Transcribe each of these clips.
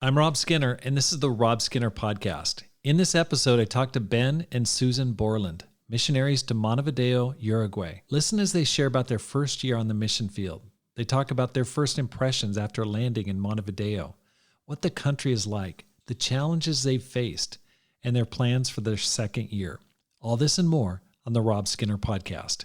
I'm Rob Skinner, and this is the Rob Skinner Podcast. In this episode, I talked to Ben and Susan Borland, missionaries to Montevideo, Uruguay. Listen as they share about their first year on the mission field. They talk about their first impressions after landing in Montevideo, what the country is like, the challenges they've faced, and their plans for their second year. All this and more on the Rob Skinner Podcast.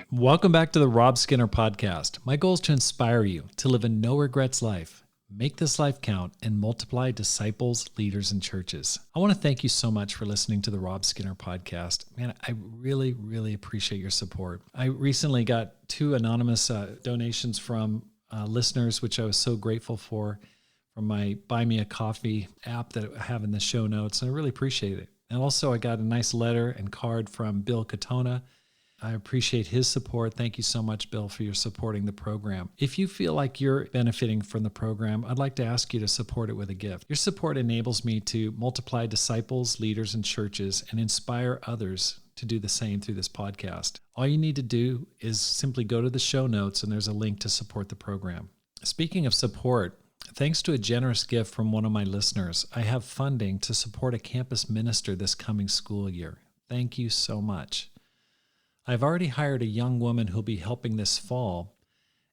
Welcome back to the Rob Skinner Podcast. My goal is to inspire you to live a no regrets life, make this life count, and multiply disciples, leaders, and churches. I want to thank you so much for listening to the Rob Skinner Podcast. Man, I really appreciate your support. I recently got 2 anonymous donations from listeners, which I was so grateful for, from my Buy Me a Coffee app that I have in the show notes. And I really appreciate it. And also I got a nice letter and card from Bill Katona. I appreciate his support. Thank you so much, Bill, for your supporting the program. If you feel like you're benefiting from the program, I'd like to ask you to support it with a gift. Your support enables me to multiply disciples, leaders, and churches and inspire others to do the same through this podcast. All you need to do is simply go to the show notes and there's a link to support the program. Speaking of support, thanks to a generous gift from one of my listeners, I have funding to support a campus minister this coming school year. Thank you so much. I've already hired a young woman who'll be helping this fall,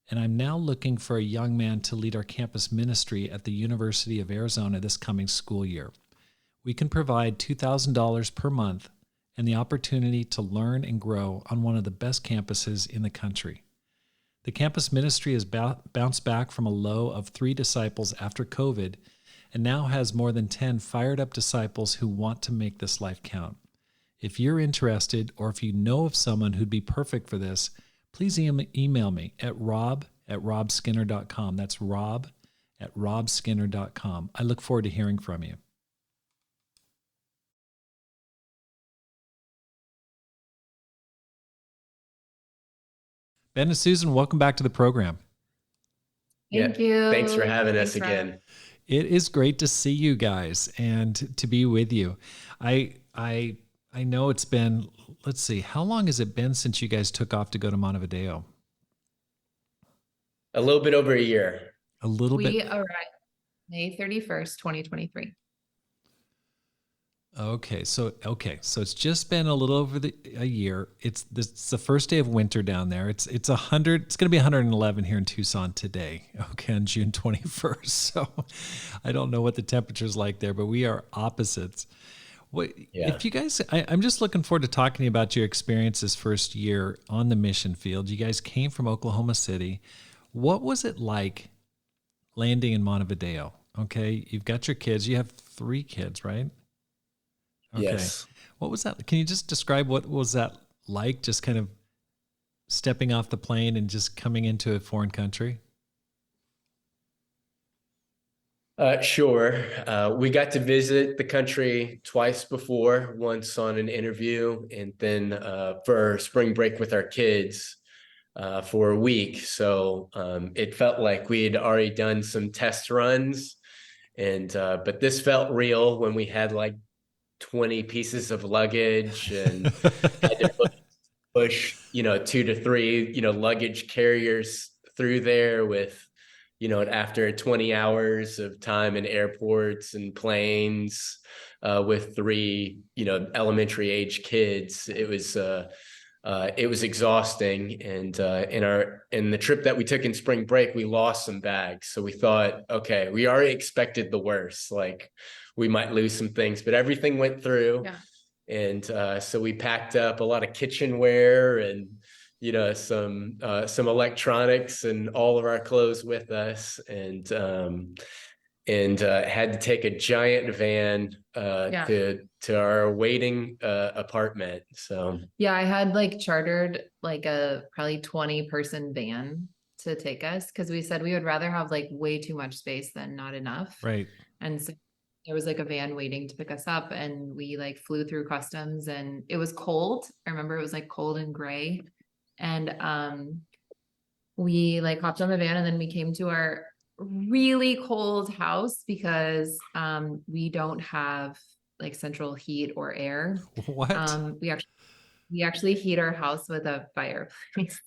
and I'm now looking for a young man to lead our campus ministry at the University of Arizona this coming school year. We can provide $2,000 per month and the opportunity to learn and grow on one of the best campuses in the country. The campus ministry has bounced back from a low of 3 disciples after COVID and now has more than 10 fired up disciples who want to make this life count. If you're interested, or if you know of someone who'd be perfect for this, please email me at rob@robskinner.com. That's rob@robskinner.com. I look forward to hearing from you. Ben and Susan, welcome back to the program. Thank you. Thanks for having us again. It is great to see you guys and to be with you. I know it's been, let's see, how long has it been since you guys took off to go to Montevideo? A little bit over a year. We arrived May 31st, 2023. Okay, so it's just been a little over a year. It's the first day of winter down there. It's going to be 111 here in Tucson today. Okay, on June 21st. So I don't know what the temperature's like there, but we are opposites. If you guys, I'm just looking forward to talking to you about your experience this first year on the mission field. You guys came from Oklahoma City. What was it like landing in Montevideo? Okay, you've got your kids. You have 3 kids, right? Okay. Yes. What was that? Can you just describe what was that like, just kind of stepping off the plane and just coming into a foreign country? Sure. We got to visit the country twice before, once on an interview and then for spring break with our kids for a week. So it felt like we had already done some test runs, but this felt real when we had like 20 pieces of luggage and had to push 2 to 3 luggage carriers through there with after 20 hours of time in airports and planes with 3, elementary age kids, it was exhausting. And in the trip that we took in spring break, we lost some bags. So we thought, okay, we already expected the worst, like we might lose some things, but everything went through. Yeah. And so we packed up a lot of kitchenware and some electronics and all of our clothes with us, and had to take a giant van to our waiting apartment. So I had chartered a probably 20-person van to take us because we said we would rather have like way too much space than not enough. Right. And so there was like a van waiting to pick us up, and we like flew through customs, and it was cold. I remember it was like cold and gray. And we like hopped on the van, and then we came to our really cold house because we don't have like central heat or air. What? We actually heat our house with a fireplace.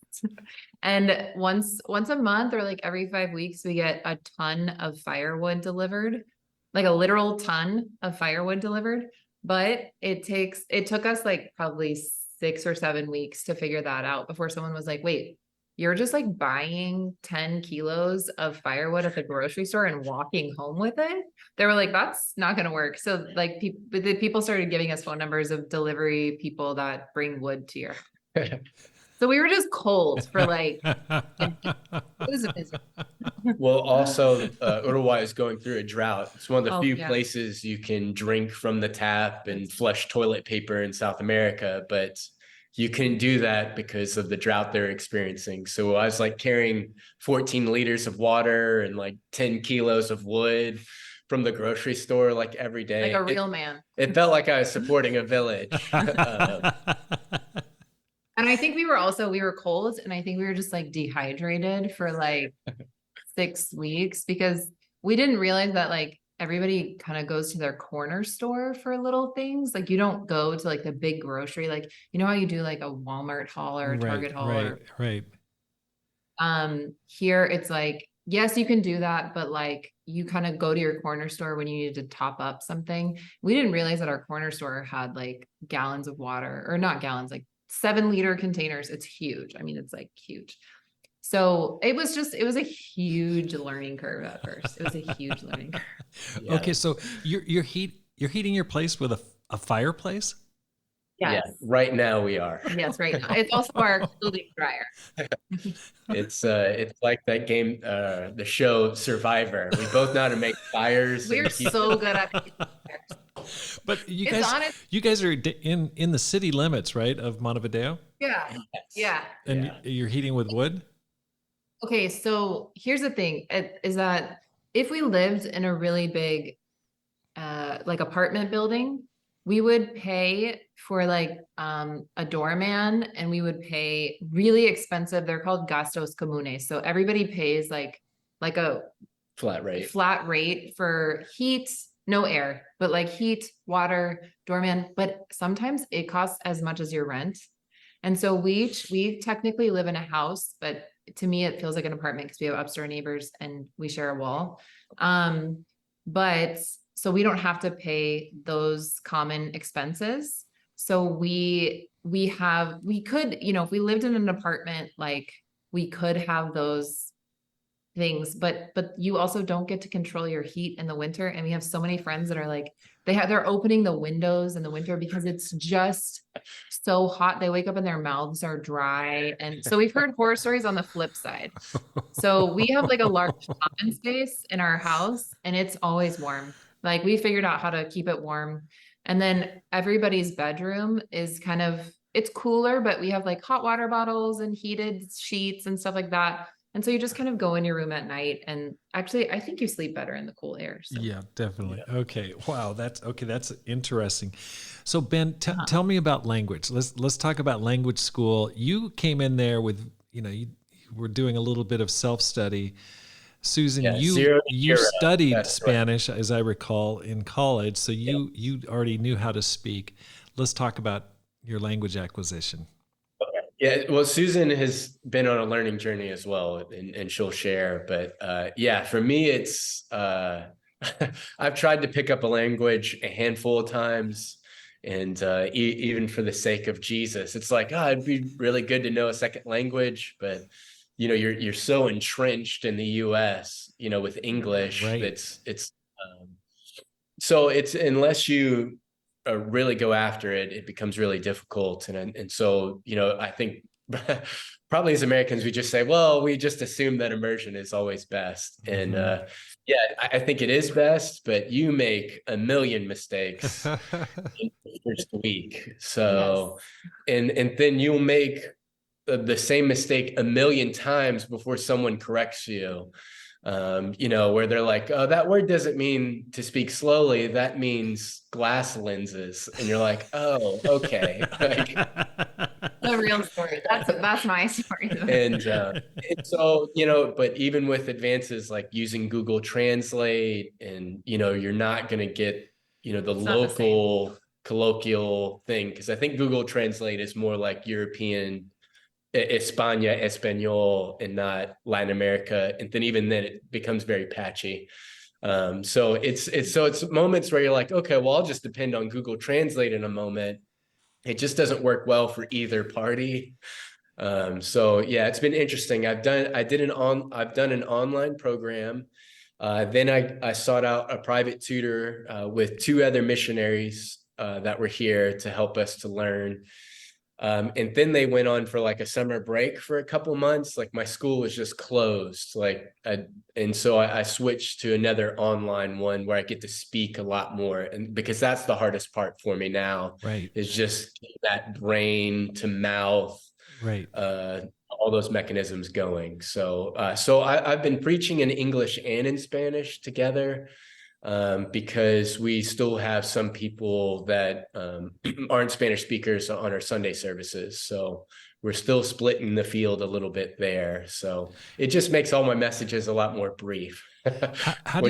And once a month or like every 5 weeks, we get a ton of firewood delivered, like a literal ton of firewood delivered. But it took us like probably 6 or 7 weeks to figure that out before someone was like, wait, you're just like buying 10 kilos of firewood at the grocery store and walking home with it. They were like, that's not going to work. So like people started giving us phone numbers of delivery people that bring wood to your house. So we were just cold for like, well, also Uruguay is going through a drought. It's one of the few yeah. places you can drink from the tap and flush toilet paper in South America, but you couldn't do that because of the drought they're experiencing. So I was like carrying 14 liters of water and like 10 kilos of wood from the grocery store like every day. Like a real man. It felt like I was supporting a village. And I think we were cold, and I think we were just like dehydrated for like 6 weeks because we didn't realize that like everybody kind of goes to their corner store for little things. Like you don't go to like the big grocery, like, you know how you do like a Walmart haul or a Target haul. Right. Here it's like, yes, you can do that, but like you kind of go to your corner store when you need to top up something. We didn't realize that our corner store had like gallons of water, or not gallons, like 7-liter containers. It's huge. I mean, it's like huge. So it was a huge learning curve at first. It was a huge learning curve. Yeah. Okay. So you're heating your place with a fireplace? Yes. Yeah, right now we are. Yes, right now. It's also our clothing dryer. It's like that game, the show Survivor. We both know how to make fires. We're so good at making fires. But you guys are in the city limits, right, of Montevideo? Yeah. Yeah. And you're heating with wood? Okay, so here's the thing, is that if we lived in a really big like apartment building, we would pay for like a doorman, and we would pay really expensive. They're called gastos comunes. So everybody pays like a flat rate for heat, no air, but like heat, water, doorman. But sometimes it costs as much as your rent. And so we technically live in a house, but to me, it feels like an apartment because we have upstairs neighbors and we share a wall. But so we don't have to pay those common expenses. So we could, if we lived in an apartment, like we could have those things, but you also don't get to control your heat in the winter. And we have so many friends that are like, they're opening the windows in the winter because it's just so hot. They wake up and their mouths are dry. And so we've heard horror stories on the flip side. So we have like a large common space in our house, and it's always warm. Like we figured out how to keep it warm. And then everybody's bedroom is it's cooler, but we have like hot water bottles and heated sheets and stuff like that. And so you just kind of go in your room at night, and actually I think you sleep better in the cool air. So. Yeah, definitely. Yeah. Okay. Wow. That's interesting. So Ben, tell me about language. Let's talk about language school. You came in there with, you were doing a little bit of self-study. Susan, you studied Spanish, right, as I recall, in college. So you already knew how to speak. Let's talk about your language acquisition. Yeah, well, Susan has been on a learning journey as well, and she'll share. But for me, it's I've tried to pick up a language a handful of times, and even for the sake of Jesus, it's like, it'd be really good to know a second language, but you're so entrenched in the U.S., with English, right. So it's unless you really go after it, it becomes really difficult. And so, I think probably as Americans, we just say, well, we just assume that immersion is always best. Mm-hmm. And I think it is best, but you make a million mistakes in the first week. So, yes. And then you'll make the same mistake a million times before someone corrects you. Where they're like, oh, that word doesn't mean to speak slowly. That means glass lenses. And you're like, oh, okay. Like, The real story. That's my story. and so, but even with advances like using Google Translate and, you're not going to get, the It's not the local colloquial thing. Cause I think Google Translate is more like European España, Espanol, and not Latin America. And then even then it becomes very patchy. So it's moments where you're like, okay, well, I'll just depend on Google Translate in a moment. It just doesn't work well for either party. So yeah, it's been interesting. I've done an online program. Then I sought out a private tutor with two other missionaries that were here to help us to learn. And then they went on for like a summer break for a couple months. Like my school was just closed. And so I switched to another online one where I get to speak a lot more. And because that's the hardest part for me now, right, is just that brain to mouth, right, all those mechanisms going. So I've been preaching in English and in Spanish together. Because we still have some people that aren't Spanish speakers on our Sunday services. So we're still splitting the field a little bit there. So it just makes all my messages a lot more brief. How do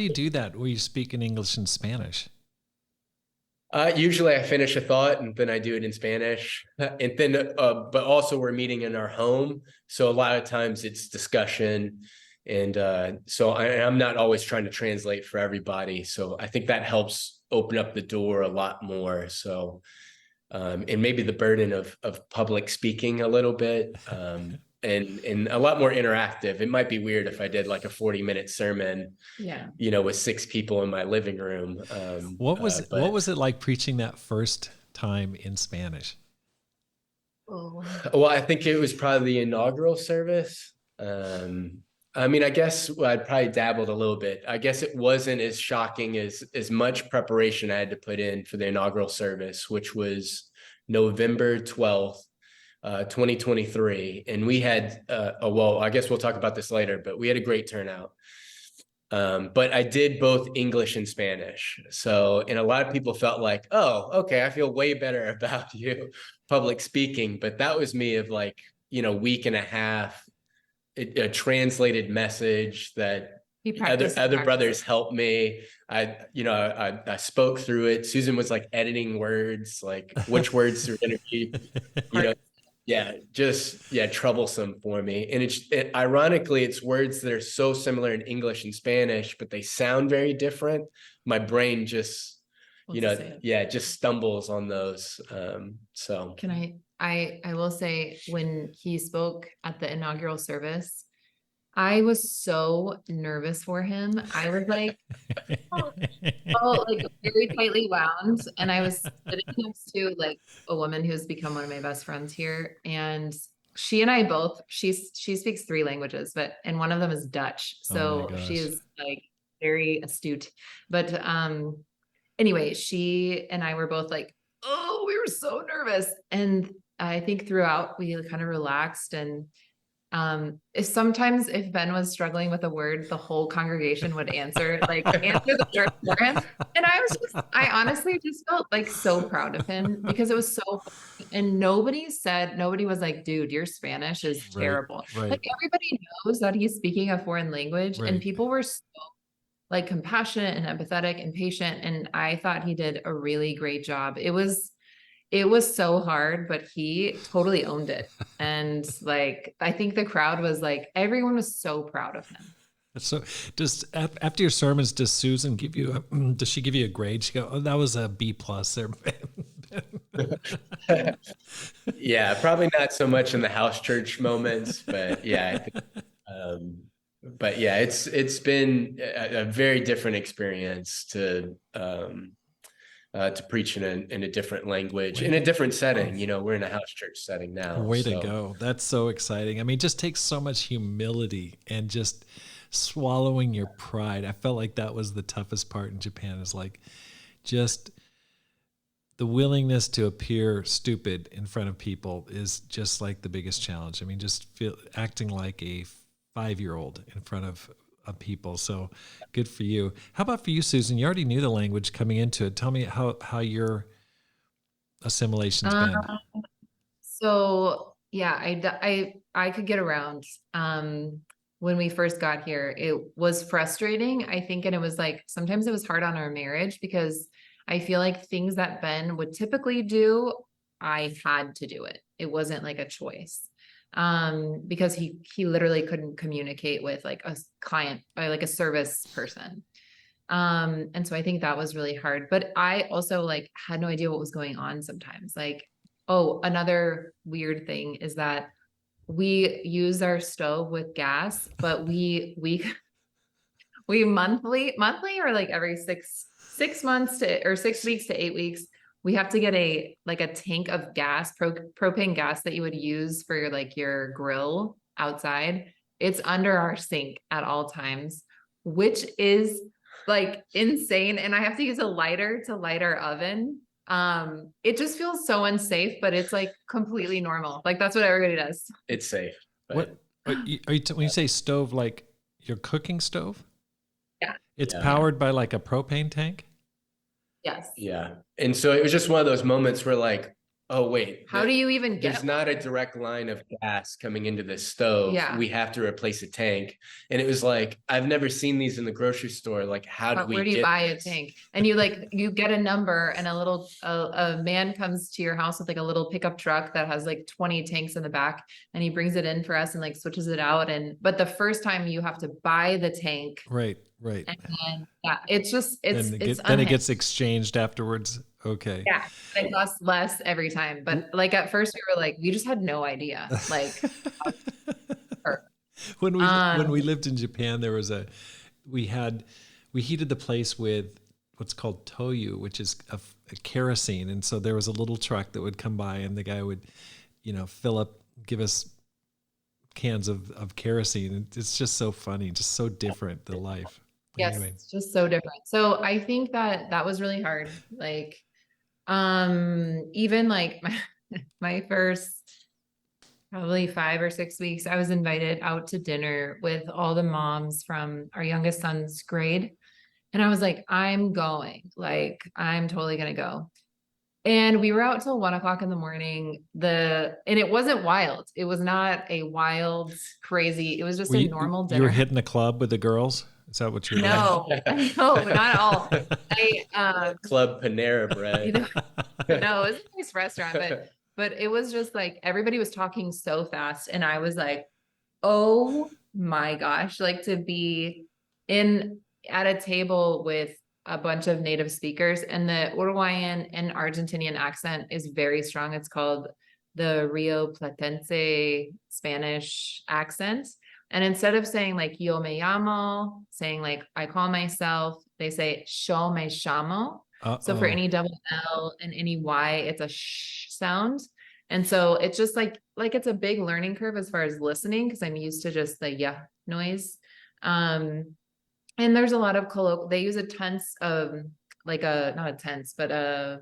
you do that where you speak in English and Spanish? Usually I finish a thought and then I do it in Spanish. And then, but also we're meeting in our home. So a lot of times it's discussion. And so I'm not always trying to translate for everybody. So I think that helps open up the door a lot more. So, and maybe the burden of public speaking a little bit, and a lot more interactive. It might be weird if I did like a 40-minute sermon, with 6 people in my living room. What was it like preaching that first time in Spanish? Oh. Well, I think it was probably the inaugural service. I guess I'd probably dabbled a little bit. I guess it wasn't as shocking as much preparation I had to put in for the inaugural service, which was November 12th, 2023. And we had, I guess we'll talk about this later, but we had a great turnout. But I did both English and Spanish. So, and a lot of people felt like, oh, okay, I feel way better about you public speaking. But that was me of like, week and a half, a translated message that other brothers helped me. I spoke through it. Susan was like editing words, like which words are going to be, troublesome for me. And ironically, it's words that are so similar in English and Spanish, but they sound very different. My brain just, just stumbles on those. So I will say when he spoke at the inaugural service, I was so nervous for him. I was like, like very tightly wound. And I was sitting next to like a woman who's become one of my best friends here. And she and I both, she speaks 3 languages, and one of them is Dutch. So she is like very astute. But anyway, she and I were both like, oh, we were so nervous. And I think throughout we kind of relaxed, and if Ben was struggling with a word, the whole congregation would answer the word for him. And I honestly just felt like so proud of him because it was so funny. And nobody was like, dude, your Spanish is terrible. Right. Like everybody knows that he's speaking a foreign language, and people were so like compassionate and empathetic and patient. And I thought he did a really great job. It was so hard, but he totally owned it. And like, I think the crowd was like, everyone was so proud of him. So after your sermons, does Susan does she give you a grade? She go, oh, that was a B+ there. Yeah, probably not so much in the house church moments, but yeah, I think, but yeah, it's been a very different experience to preach in a different language, in a different setting. We're in a house church setting now. Way to go. That's so exciting. I mean, it just takes so much humility and just swallowing your pride. I felt like that was the toughest part in Japan, is like just the willingness to appear stupid in front of people is just like the biggest challenge. I mean, just acting like a 5-year-old in front of people. So good for you. How about for you, Susan? You already knew the language coming into it. Tell me how your assimilation's been. So yeah, I could get around. When we first got here, it was frustrating, I think. And it was like, sometimes it was hard on our marriage because I feel like things that Ben would typically do, I had to do it. It wasn't like a choice. Because he literally couldn't communicate with like a client by like a service person. And so I think that was really hard, but I also like had no idea what was going on sometimes. Like, oh, another weird thing is that we use our stove with gas, but we monthly or like every 6 months or 6 weeks to 8 weeks, we have to get a tank of gas, propane gas that you would use for your grill outside. It's under our sink at all times, which is like insane. And I have to use a lighter to light our oven. It just feels so unsafe, but it's like completely normal. Like that's what everybody does. It's safe. What are you when you say stove, like your cooking stove? Yeah. It's powered by like a propane tank? Yes. Yeah. And so it was just one of those moments where like, oh, wait. How do you even get There's not a direct line of gas coming into this stove. Yeah. We have to replace a tank. And it was like, I've never seen these in the grocery store. Like, where do you buy a tank? And you get a number and a man comes to your house with like a little pickup truck that has like 20 tanks in the back, and he brings it in for us and like switches it out. But the first time you have to buy the tank. Right. And then, then it gets exchanged afterwards. Okay. Yeah. It costs less every time. But like at first we were like, we just had no idea. Like when we lived in Japan, there was we heated the place with what's called toyu, which is a kerosene. And so there was a little truck that would come by and the guy would, give us cans of kerosene. It's just so funny, just so different, the life. Yes, anyway. It's just so different. So I think that was really hard. Like, even like my first probably 5 or 6 weeks, I was invited out to dinner with all the moms from our youngest son's grade. And I was like, I'm going, like, I'm totally going to go. And we were out till 1 o'clock in the morning. And it wasn't wild. It was not a wild, crazy. It was just a normal dinner. You were hitting a club with the girls? Is that what you're doing? No, not at all. Club Panera Bread. No, it was a nice restaurant, but it was just like everybody was talking so fast, and I was like, oh my gosh, like to be at a table with a bunch of native speakers, and the Uruguayan and Argentinian accent is very strong. It's called the Rio Platense Spanish accent. And instead of saying like, yo me llamo, saying like, I call myself, they say, yo me llamo. So for any double L and any Y, it's a sh sound. And so it's just like it's a big learning curve as far as listening, because I'm used to just the yeah noise. And there's a lot of they use a tense of like not a tense, but a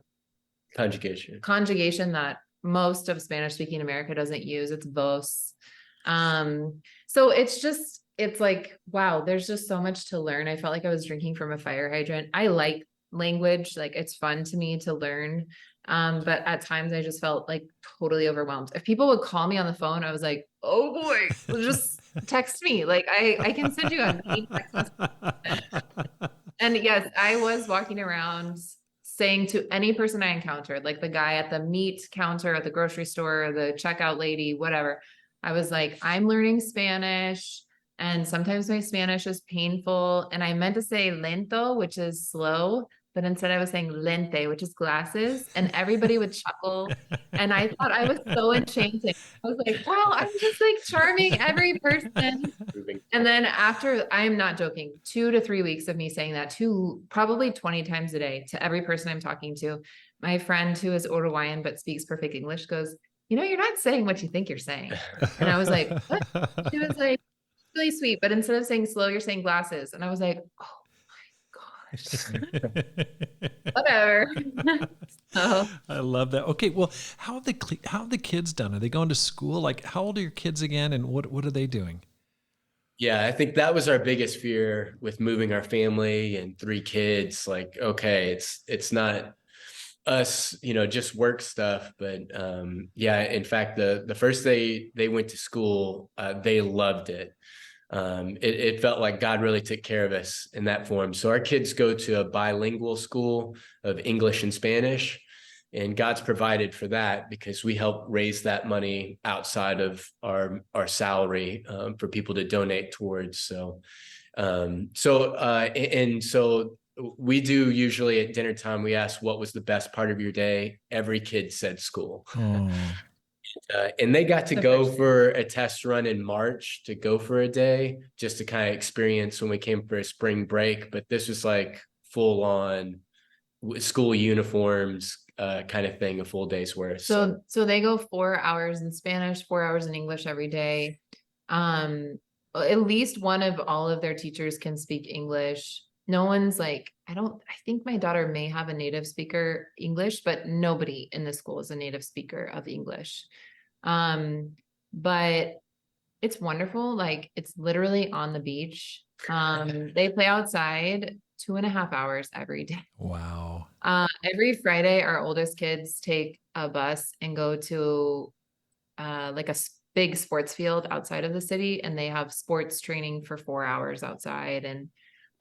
conjugation that most of Spanish speaking America doesn't use. It's vos. So it's like, wow, there's just so much to learn. I felt like I was drinking from a fire hydrant. I like language. Like it's fun to me to learn. But at times I just felt like totally overwhelmed. If people would call me on the phone, I was like, oh boy, just text me. Like I can send you a text message. And yes, I was walking around saying to any person I encountered, like the guy at the meat counter at the grocery store, the checkout lady, whatever. I was like, I'm learning Spanish, and sometimes my Spanish is painful. And I meant to say lento, which is slow, but instead I was saying lente, which is glasses, and everybody would chuckle. And I thought I was so enchanting. I was like, wow, I'm just like charming every person. And then after, I'm not joking, 2 to 3 weeks of me saying that probably 20 times a day to every person I'm talking to, my friend who is Uruguayan but speaks perfect English goes, you're not saying what you think you're saying. And I was like, what? She was like, really sweet, but instead of saying slow, you're saying glasses. And I was like, oh my Whatever. So, I love that. Okay, well, how have the kids done? Are they going to school? Like, how old are your kids again, and what are they doing? Yeah, I think that was our biggest fear with moving our family and 3 kids. Like, okay, it's not us, just work stuff. But yeah, in fact, the first day they went to school, they loved it. It felt like God really took care of us in that form. So our kids go to a bilingual school of English and Spanish, and God's provided for that because we help raise that money outside of our salary for people to donate towards. So we do usually at dinner time, we ask what was the best part of your day. Every kid said school. Oh, And they got to The go first for a test run in March to go for a day just to kind of experience when we came for a spring break. But this was like full on school uniforms kind of thing, a full day's worth. So they go 4 hours in Spanish, 4 hours in English every day. At least one of all of their teachers can speak English. No one's like, I think my daughter may have a native speaker English, but nobody in the school is a native speaker of English. But it's wonderful. Like, it's literally on the beach. They play outside 2.5 hours every day. wow. Every Friday, our oldest kids take a bus and go to like a big sports field outside of the city, and they have sports training for 4 hours outside. And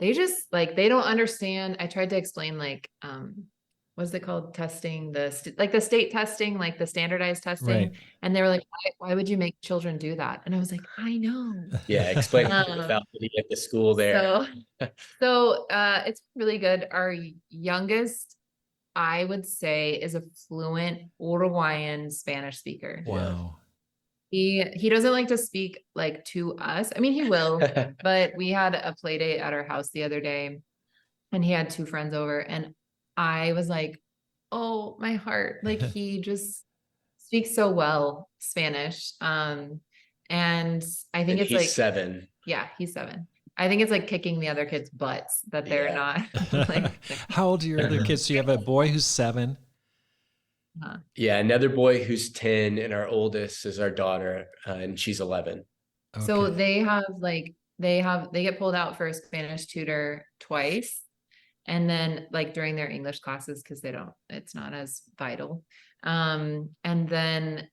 they just like, they don't understand. I tried to explain like, what's it called? Testing the state testing, like the standardized testing. Right. And they were like, why would you make children do that? And I was like, I know. Yeah, explain the faculty at the school there. So it's really good. Our youngest, I would say, is a fluent Uruguayan Spanish speaker. Wow. He doesn't like to speak like to us. I mean, he will, but we had a play date at our house the other day, and he had 2 friends over, and I was like, oh, my heart. Like, he just speaks so well Spanish. And I think it's he's like 7. Yeah, he's 7. I think it's like kicking the other kids' butts that they're not like. How old are your other kids? So you have a boy who's 7. Yeah, another boy who's 10, and our oldest is our daughter, and she's 11. Okay. So they get pulled out for a Spanish tutor twice. And then like during their English classes, because it's not as vital. And then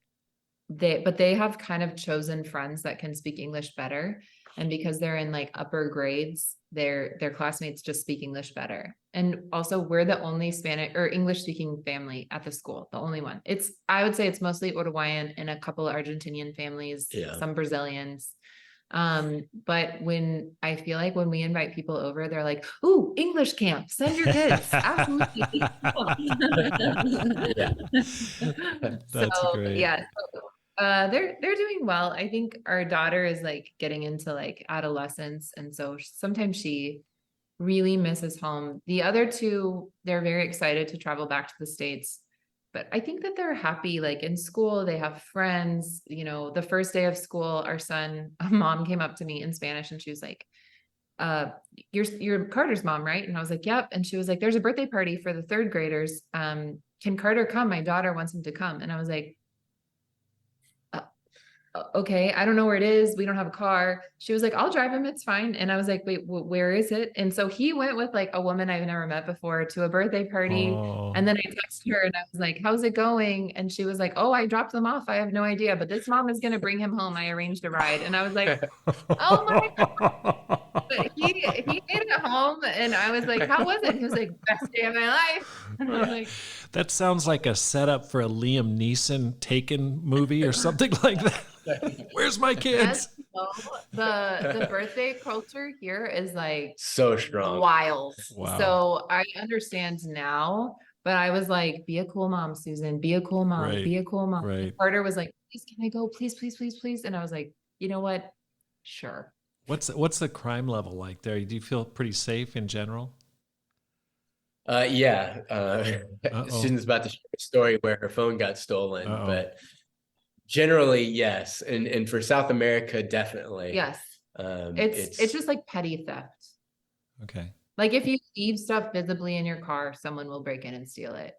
they have kind of chosen friends that can speak English better. And because they're in like upper grades, their classmates just speak English better. And also, we're the only Spanish or English speaking family at the school, the only one. I would say it's mostly Uruguayan and a couple of Argentinian families, some Brazilians. But when we invite people over, they're like, "Ooh, English camp, send your kids." Absolutely. That's great. Yeah. They're doing well. I think our daughter is like getting into like adolescence, and so sometimes she really misses home. The other 2, they're very excited to travel back to the States, but I think that they're happy. Like in school, they have friends. The first day of school, a mom came up to me in Spanish, and she was like, you're Carter's mom, right? And I was like, yep. And she was like, there's a birthday party for the 3rd graders. Can Carter come? My daughter wants him to come. And I was like, okay, I don't know where it is. We don't have a car. She was like, I'll drive him. It's fine. And I was like, wait, where is it? And so he went with like a woman I've never met before to a birthday party. Oh. And then I texted her and I was like, how's it going? And she was like, oh, I dropped them off. I have no idea, but this mom is going to bring him home. I arranged a ride. And I was like, oh my God. But he made it home, and I was like, how was it? He was like, best day of my life. And I was like, that sounds like a setup for a Liam Neeson Taken movie or something like that. Where's my kids? The birthday culture here is like so strong, wild. Wow. So I understand now, but I was like, be a cool mom, Susan. Be a cool mom. Right. Be a cool mom. Right. Carter was like, please, can I go? Please, please, please, please. And I was like, you know what? Sure. What's the crime level like there? Do you feel pretty safe in general? Yeah. Susan's about to share a story where her phone got stolen, but generally, yes. And for South America, definitely. Yes. It's just like petty theft. Okay. Like if you leave stuff visibly in your car, someone will break in and steal it.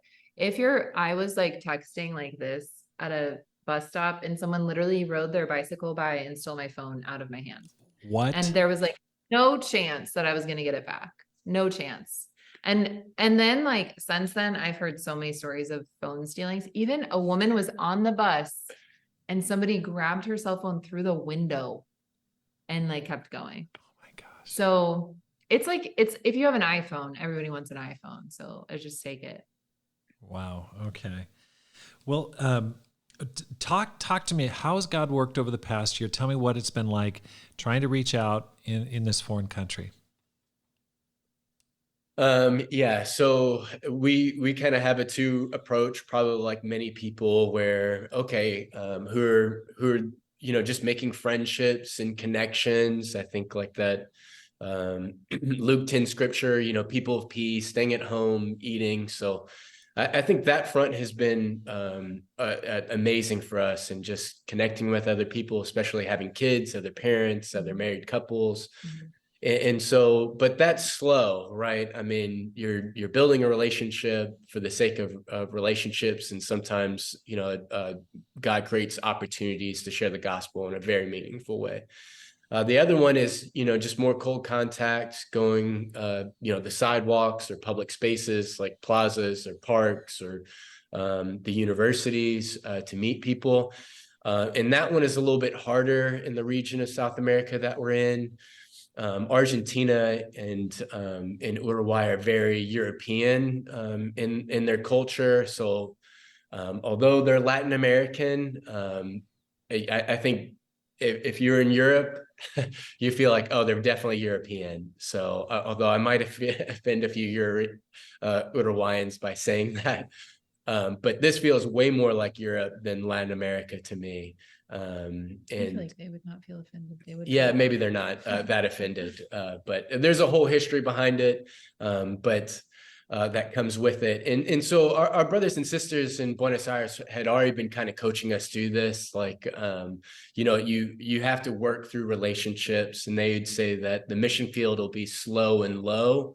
I was like texting like this at a bus stop and someone literally rode their bicycle by and stole my phone out of my hand. What? And there was like no chance that I was going to get it back. No chance. And then like since then, I've heard so many stories of phone stealings. Even a woman was on the bus and somebody grabbed her cell phone through the window and like kept going. Oh my gosh. So it's like, if you have an iPhone, everybody wants an iPhone. So I just take it. Wow. Okay. Well, talk to me. How has God worked over the past year? Tell me what it's been like trying to reach out in this foreign country. Yeah, so we kind of have a two approach, probably like many people, where okay, who are just making friendships and connections. I think like that Luke 10 scripture, people of peace, staying at home, eating. So I think that front has been amazing for us, and just connecting with other people, especially having kids, other parents, other married couples. Mm-hmm. And so, but that's slow, right? I mean, you're building a relationship for the sake of relationships, and sometimes God creates opportunities to share the gospel in a very meaningful way. The other one is just more cold contact, going the sidewalks or public spaces like plazas or parks or the universities to meet people, and that one is a little bit harder in the region of South America that we're in. Argentina and Uruguay are very European in their culture. So although they're Latin American, I think if you're in Europe, you feel like, oh, they're definitely European. So although I might offend a few Uruguayans by saying that, but this feels way more like Europe than Latin America to me. I feel like they would not feel offended. They would. Yeah, maybe they're not that offended, but there's a whole history behind it. But that comes with it. And so our brothers and sisters in Buenos Aires had already been kind of coaching us through this. Like, you have to work through relationships, and they'd say that the mission field will be slow and low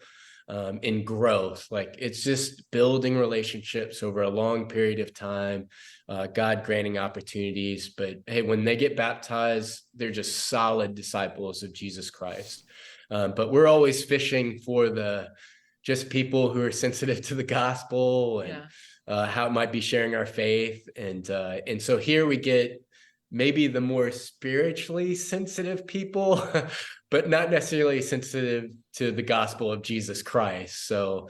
in growth. Like it's just building relationships over a long period of time, God granting opportunities. But hey, when they get baptized, they're just solid disciples of Jesus Christ. But we're always fishing for just people who are sensitive to the gospel and how it might be sharing our faith. And so here we get maybe the more spiritually sensitive people, but not necessarily sensitive to the gospel of Jesus Christ. So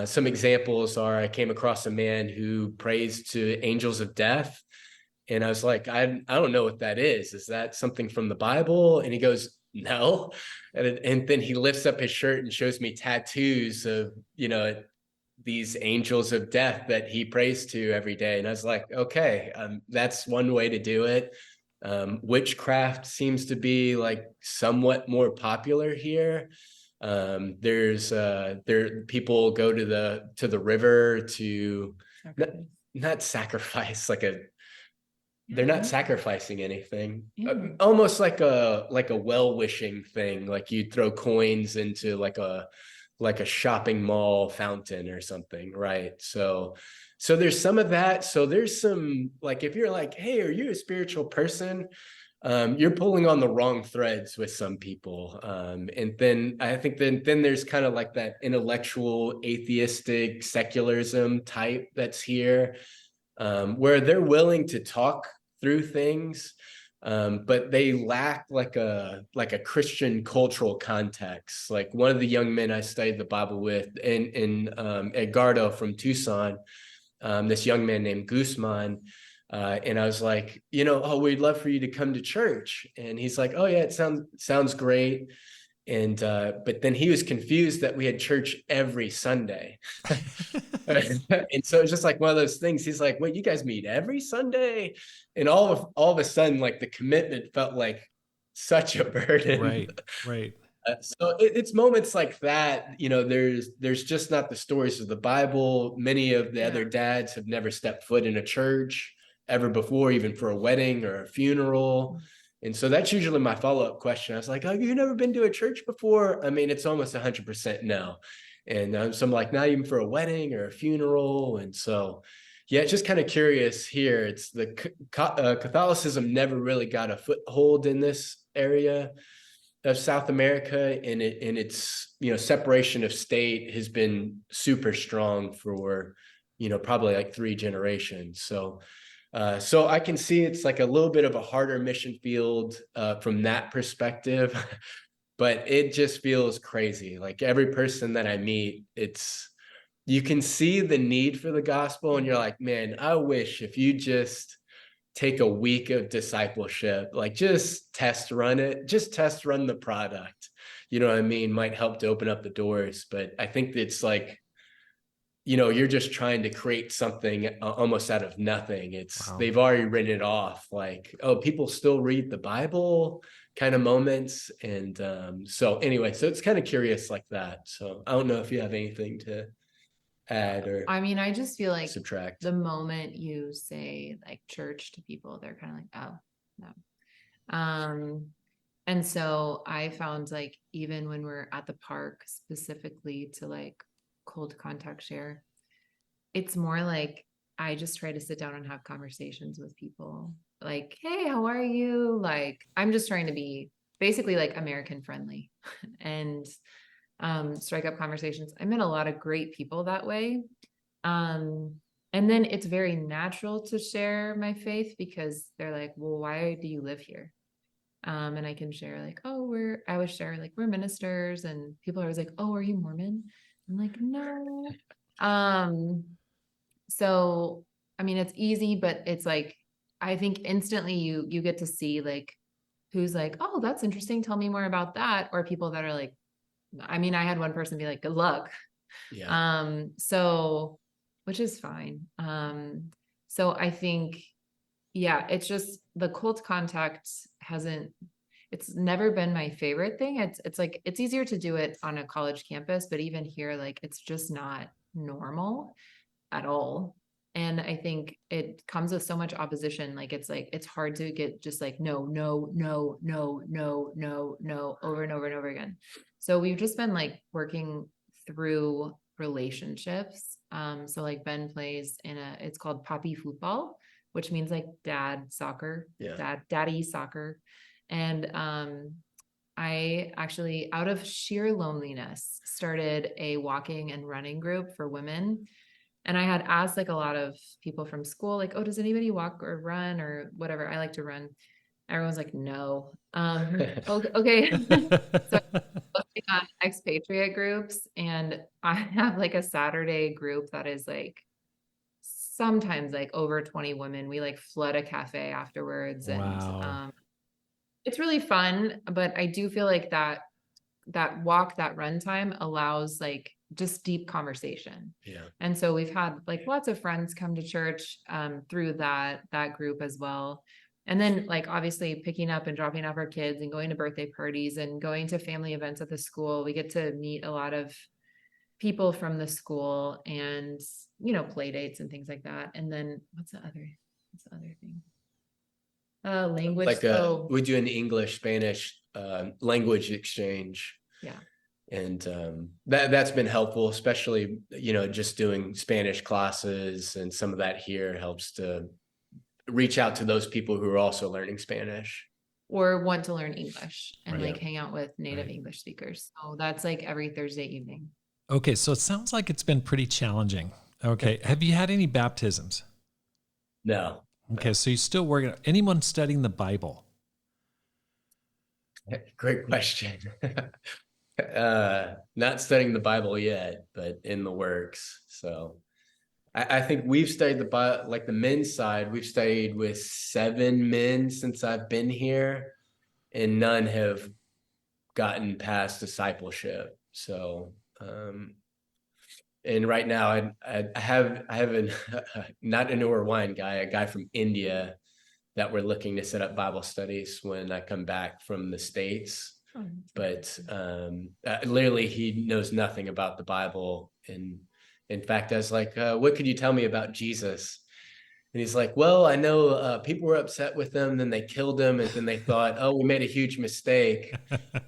some examples are, I came across a man who prays to angels of death. And I was like, I don't know what that is. Is that something from the Bible? And he goes, no. And then he lifts up his shirt and shows me tattoos of, these angels of death that he prays to every day. And I was like, okay, that's one way to do it. Witchcraft seems to be like somewhat more popular here. People go to the river to not sacrifice, they're not sacrificing anything. Almost like a well-wishing thing. Like you throw coins into like a shopping mall fountain or something, right? So there's some of that. So there's some, like, if you're like, hey, are you a spiritual person? You're pulling on the wrong threads with some people. And then I think then there's kind of like that intellectual, atheistic secularism type that's here, where they're willing to talk through things, but they lack like a Christian cultural context. Like one of the young men I studied the Bible with in Edgardo from Tucson, this young man named Guzman, and I was like, oh, we'd love for you to come to church. And he's like, oh yeah, it sounds great. And but then he was confused that we had church every Sunday. And so it's just like one of those things. He's like, wait, you guys meet every Sunday? And all of a sudden, like the commitment felt like such a burden. Right. So it's moments like that, there's just not the stories of the Bible. Many of the other dads have never stepped foot in a church ever before, even for a wedding or a funeral. And so that's usually my follow-up question. I was like, oh, you've never been to a church before? I mean, it's almost 100% no. And so I'm like, not even for a wedding or a funeral. And so, yeah, just kind of curious here. It's the Catholicism never really got a foothold in this area of South America, and its separation of state has been super strong for probably like 3 generations. So I can see it's like a little bit of a harder mission field from that perspective, but it just feels crazy. Like every person that I meet, you can see the need for the gospel, and you're like, man, I wish if you just take a week of discipleship, like just test run the product, you know what I mean, might help to open up the doors. But I think it's like, you're just trying to create something almost out of nothing. Wow. They've already written it off like, oh, people still read the Bible kind of moments. And so anyway, so it's kind of curious like that. So I don't know if you have anything to add or I mean, I just feel like subtract. the moment you say like church to people, they're kind of like, oh, no. And so I found like, even when we're at the park specifically to like cold contact share, it's more like I just try to sit down and have conversations with people like, hey, how are you? Like, I'm just trying to be basically like American friendly and strike up conversations. I met a lot of great people that way. And then it's very natural to share my faith because they're like, well, why do you live here? And I can share like, oh, I always share like, we're ministers, and people are always like, oh, are you Mormon? I'm like, no. So, I mean, it's easy, but it's like, I think instantly you get to see like, who's like, oh, that's interesting. Tell me more about that. Or people that are like, I mean, I had one person be like, good luck. Yeah. So, which is fine. So I think, yeah, it's just the cult contact it's never been my favorite thing. It's like, it's easier to do it on a college campus, but even here, like, it's just not normal at all. And I think it comes with so much opposition. Like, it's hard to get just like, no, no, no, no, no, no, no, over and over and over again. So we've just been like working through relationships. So like Ben plays it's called Papi Football, which means like dad soccer, daddy soccer. And I actually, out of sheer loneliness, started a walking and running group for women. And I had asked like a lot of people from school, like, oh, does anybody walk or run or whatever? I like to run. Everyone's like, no. Okay. So I'm looking on expatriate groups, and I have like a Saturday group that is like sometimes like over 20 women. We like flood a cafe afterwards. Wow. And it's really fun, but I do feel like that walk, that run time allows like just deep conversation. Yeah. And so we've had like lots of friends come to church through that group as well. And then like obviously picking up and dropping off our kids and going to birthday parties and going to family events at the school. We get to meet a lot of people from the school and, play dates and things like that. And then what's the other thing? Language. Like we do an English, Spanish language exchange. Yeah. And that's been helpful, especially, just doing Spanish classes, and some of that here helps to reach out to those people who are also learning Spanish. Or want to learn English and Right. like hang out with native English speakers. So that's like every Thursday evening. Okay, so it sounds like it's been pretty challenging. Okay, have you had any baptisms? No. Okay, so you're still working. Anyone studying the Bible? Great question. Not studying the Bible yet, but in the works. So I think we've studied the Bible, like the men's side, we've studied with 7 men since I've been here, and none have gotten past discipleship. So, and right now I have a not a Uruguayan guy, a guy from India that we're looking to set up Bible studies when I come back from the States. But literally he knows nothing about the Bible. And in fact, I was like, what could you tell me about Jesus? And he's like, well, I know people were upset with him, then they killed him, and then they thought, oh, we made a huge mistake.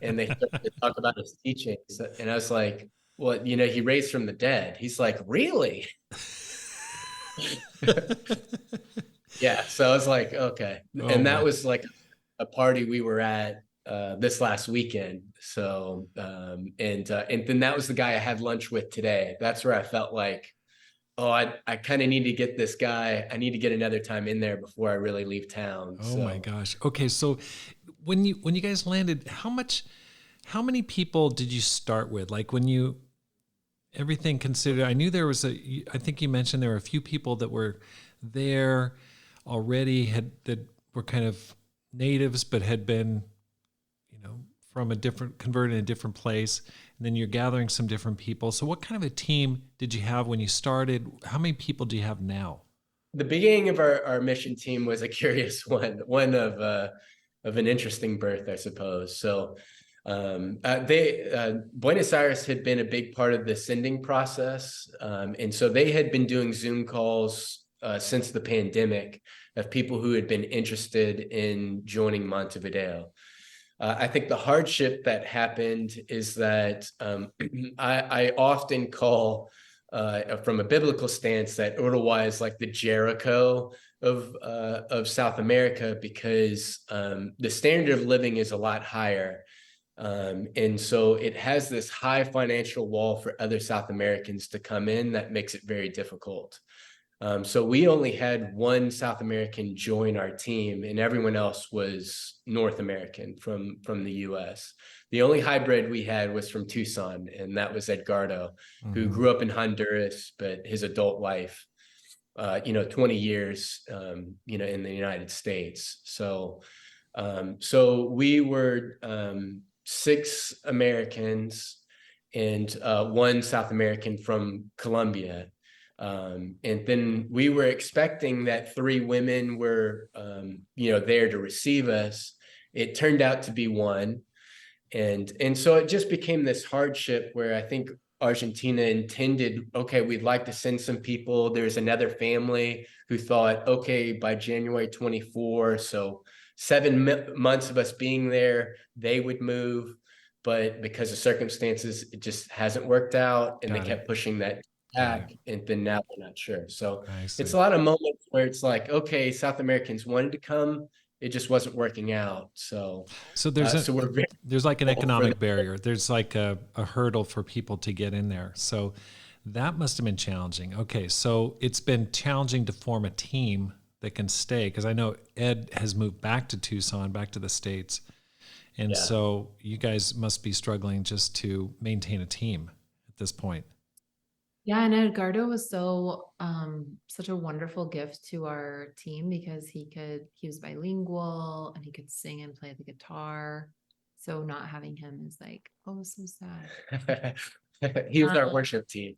And they started to talk about his teachings. And I was like, well, he raised from the dead. He's like, really? Yeah. So I was like, okay. Oh, And that man. was like a party we were at this last weekend. So and then that was the guy I had lunch with today. That's where I felt like, oh, I kind of need to get this guy. I need to get another time in there before I really leave town. Oh my gosh. Okay, so when you guys landed, how many people did you start with? Like everything considered, I knew there was I think you mentioned there were a few people that were there already that were kind of natives, but had been, from converted in a different place. And then you're gathering some different people. So what kind of a team did you have when you started? How many people do you have now? The beginning of our mission team was a curious one of an interesting birth, I suppose. So Buenos Aires had been a big part of the sending process. And so they had been doing Zoom calls since the pandemic of people who had been interested in joining Montevideo. I think the hardship that happened is that I often call, from a biblical stance, that Uruguay is like the Jericho of South America, because the standard of living is a lot higher. And so it has this high financial wall for other South Americans to come in that makes it very difficult. So we only had one South American join our team, and everyone else was North American from the US. The only hybrid we had was from Tucson, and that was Edgardo, who grew up in Honduras, but his adult life, 20 years, in the United States. So we were 6 Americans and 1 South American from Colombia. And then we were expecting that 3 women were, there to receive us. It turned out to be 1. And so it just became this hardship where I think Argentina intended, okay, we'd like to send some people. There's another family who thought, okay, by January 24, so 7 months of us being there, they would move. But because of circumstances, it just hasn't worked out. And they kept pushing that back, and then now we're not sure. So it's a lot of moments where it's like, okay, South Americans wanted to come, it just wasn't working out. So there's like an economic barrier. There's like a hurdle for people to get in there. So that must have been challenging. Okay, so it's been challenging to form a team that can stay, because I know Ed has moved back to Tucson, back to the States. And so you guys must be struggling just to maintain a team at this point. Yeah, and Edgardo was such a wonderful gift to our team, because he was bilingual and he could sing and play the guitar. So not having him is like, oh, so sad. He was our worship team.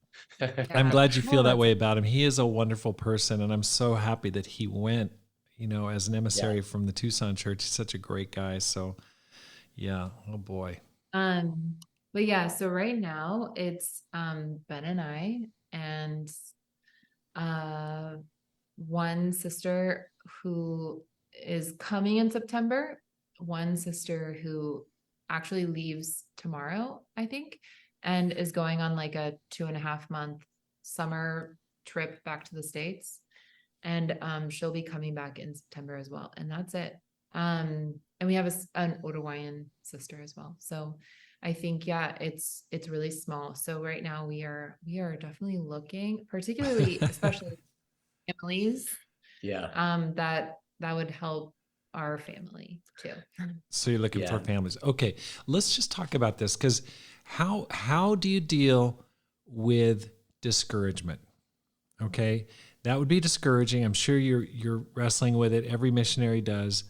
I'm glad you feel that way about him. He is a wonderful person, and I'm so happy that he went, as an emissary from the Tucson church. He's such a great guy. So yeah, oh boy. But yeah, so right now it's Ben and I, and one sister who is coming in September, one sister who actually leaves tomorrow, I think, and is going on like a 2.5-month summer trip back to the States. And she'll be coming back in September as well. And that's it. And we have an Uruguayan sister as well. So I think, it's really small. So right now we are definitely looking, particularly, especially families. Yeah. That would help our family too. So you're looking for families. Okay. Let's just talk about this, because how do you deal with discouragement? Okay. That would be discouraging. I'm sure you're wrestling with it. Every missionary does.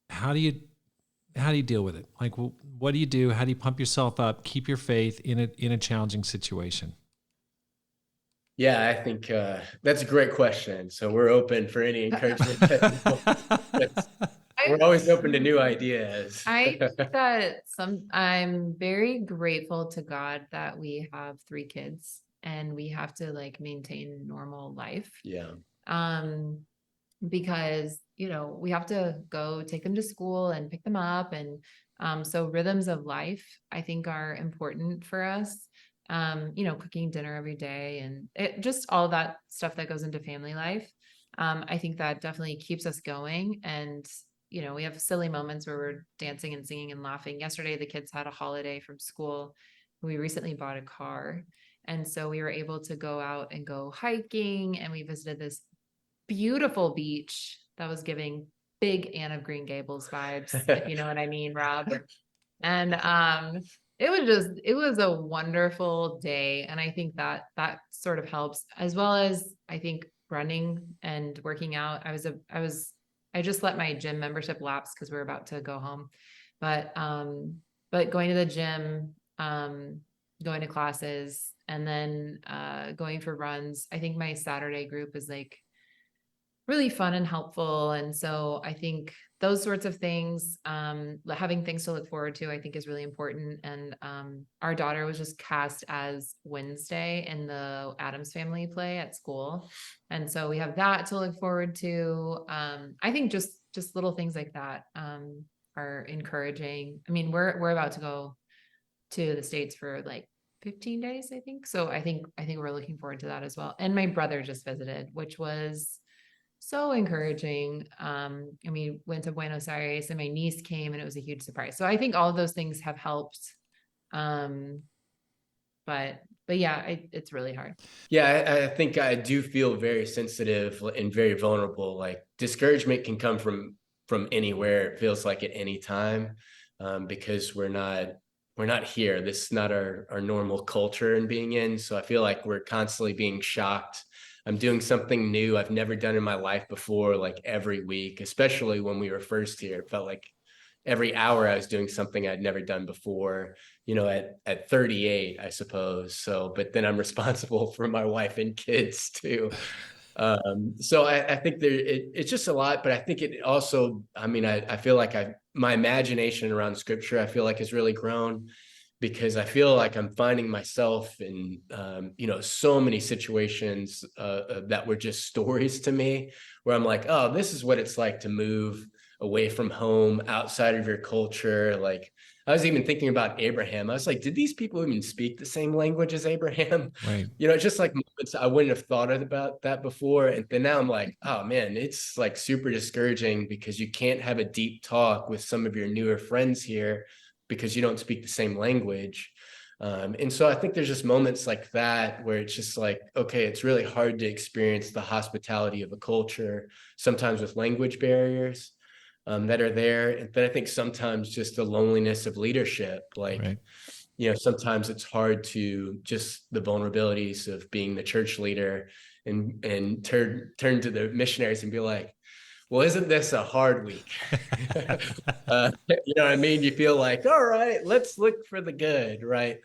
How do you deal with it? Like, what do you do? How do you pump yourself up, keep your faith in a challenging situation? Yeah, I think that's a great question. So we're open for any encouragement. We're always open to new ideas. I think that I'm very grateful to God that we have 3 kids and we have to like maintain normal life. Yeah. because, we have to go take them to school and pick them up. And so rhythms of life, I think, are important for us. Cooking dinner every day and just all that stuff that goes into family life. I think that definitely keeps us going. And, we have silly moments where we're dancing and singing and laughing. Yesterday, the kids had a holiday from school. We recently bought a car. And so we were able to go out and go hiking, and we visited this beautiful beach that was giving big Anne of Green Gables vibes, if you know what I mean, Rob. And it was a wonderful day. And I think that sort of helps, as well as I think running and working out. I just let my gym membership lapse because we're about to go home. But going to the gym, going to classes, and then going for runs. I think my Saturday group is like really fun and helpful. And so I think those sorts of things, having things to look forward to, I think is really important. And our daughter was just cast as Wednesday in the Addams Family play at school. And so we have that to look forward to. I think just little things like that are encouraging. I mean, we're about to go to the States for like 15 days, I think. So I think we're looking forward to that as well. And my brother just visited, which was so encouraging. We went to Buenos Aires and my niece came and it was a huge surprise. So I think all of those things have helped. But yeah, it's really hard. Yeah, I think I do feel very sensitive and very vulnerable. Like discouragement can come from anywhere. It feels like at any time, because we're not here. This is not our normal culture and being in. So I feel like we're constantly being shocked. I'm doing something new I've never done in my life before, like every week, especially when we were first here. It felt like every hour I was doing something I'd never done before, at 38, I suppose. So, but then I'm responsible for my wife and kids too. So I think it's just a lot, but I think it also, I feel like my imagination around scripture, I feel like has really grown, because I feel like I'm finding myself in, so many situations that were just stories to me, where I'm like, oh, this is what it's like to move away from home, outside of your culture. Like I was even thinking about Abraham. I was like, did these people even speak the same language as Abraham? Right. Just like moments I wouldn't have thought about that before. And then now I'm like, oh man, it's like super discouraging because you can't have a deep talk with some of your newer friends here because you don't speak the same language. And so I think there's just moments like that where it's just like, okay, it's really hard to experience the hospitality of a culture, sometimes with language barriers that are there. And then I think sometimes just the loneliness of leadership, like, Right. Sometimes it's hard to just the vulnerabilities of being the church leader and turn to the missionaries and be like, well, isn't this a hard week? You know what I mean? You feel like, all right, let's look for the good, right?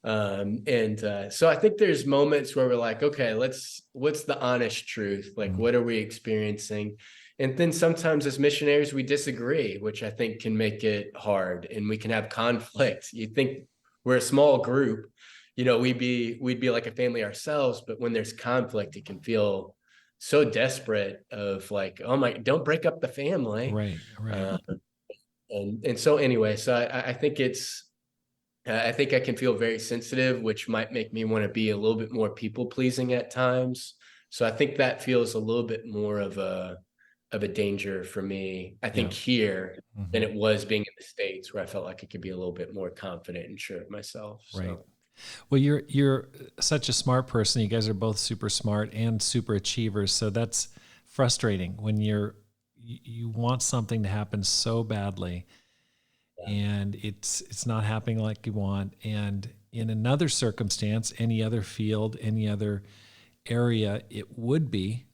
So I think there's moments where we're like, okay, what's the honest truth? Like, what are we experiencing? And then sometimes as missionaries, we disagree, which I think can make it hard, and we can have conflict. You think we're a small group, we'd be like a family ourselves, but when there's conflict, it can feel so desperate of like, oh my, don't break up the family. Right. And so anyway, so I think I think I can feel very sensitive, which might make me want to be a little bit more people pleasing at times. So I think that feels a little bit more of a danger for me, I think, here than it was being in the States, where I felt like I could be a little bit more confident and sure of myself. Right. So. Well, you're such a smart person. You guys are both super smart and super achievers. So that's frustrating when you want something to happen so badly, and it's not happening like you want. And in another circumstance, any other field, any other area, it would be,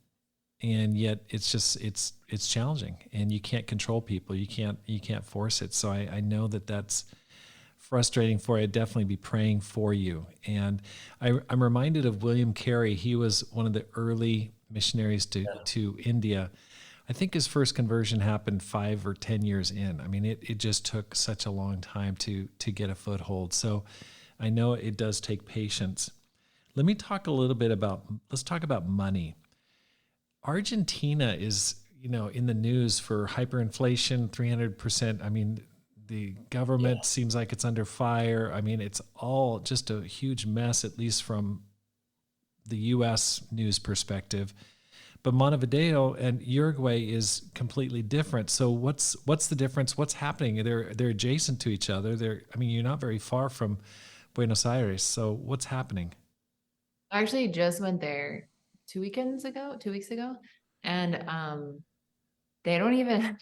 and yet it's challenging, and you can't control people. You can't force it. So I know that's frustrating for you. I'd definitely be praying for you. And I'm reminded of William Carey. He was one of the early missionaries to India. I think his first conversion happened 5 or 10 years in. I mean, it just took such a long time to get a foothold. So I know it does take patience. Let's talk about money. Argentina is, in the news for hyperinflation, 300%. I mean, the government seems like it's under fire. I mean, it's all just a huge mess, at least from the U.S. news perspective. But Montevideo and Uruguay is completely different. So what's the difference? What's happening? They're adjacent to each other. You're not very far from Buenos Aires. So what's happening? I actually just went there 2 weeks ago, and they don't even